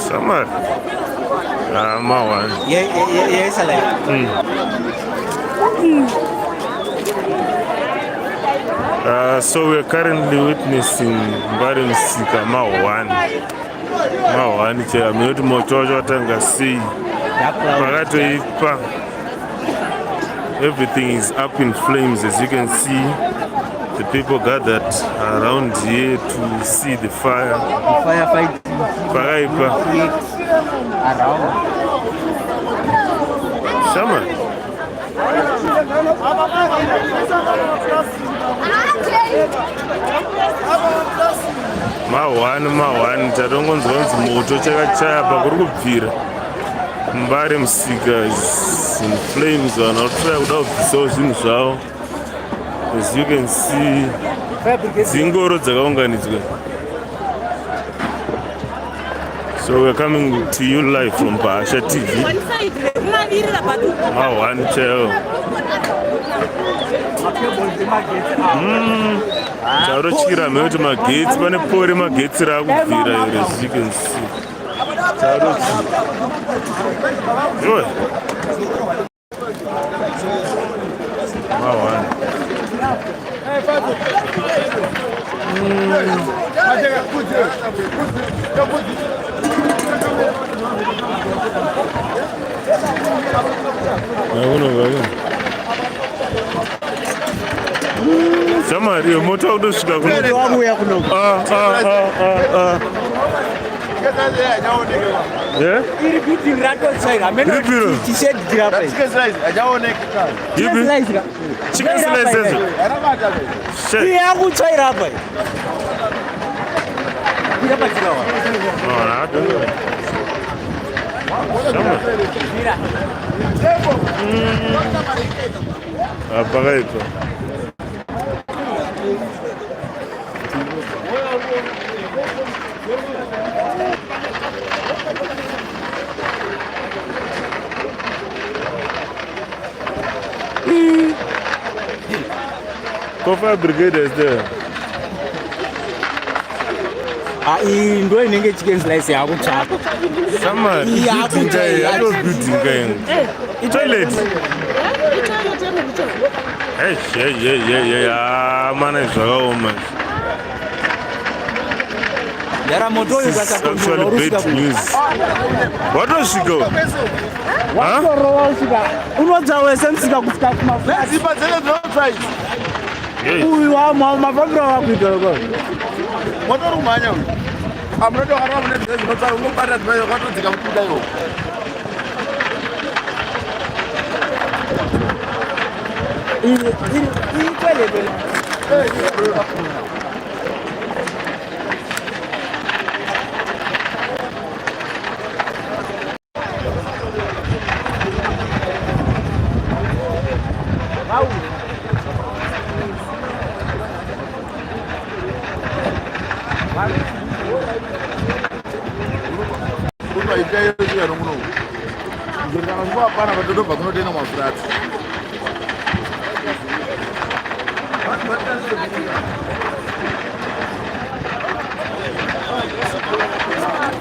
Summer. Mawan. Yes, I like. So we're currently witnessing Mbare Musika Mawan. Mawan chair. I'm not more tanga see. Everything is up in flames, as you can see. The people gathered around here to see the fire. Firefight. Around. Shama. Mawan. Tarongonzonzi moto chakachaya pakurikubvira. Mbare Musika is in flames. Vanotry kuda kubvisawo zvinhu zvavo. As you can see, dzingoro dzakaunganidzwa. So we're coming to you live from Bahasha TV. Mawan cheo. Tarochira meuti magetsi pane pori magetsi raakubvira here, as you can see. Mawan. Samari, moto udosvika kuno. Yeah? Chicken slices. Fire brigade is there. Ndo inenge chicken slice yakutsvaka. Sama toilet. Mana zvakaoma. Actually bad news. What was she go? Unodza wese Musika kusvika kumafrati. Uyu mafambiro wakuita ko. Motorumanya uyu. Amrodo haramu nezvinotsa unobata dzimai wakatodzika kubuda iwo. Hapana vatodobva kunotenda mafurati.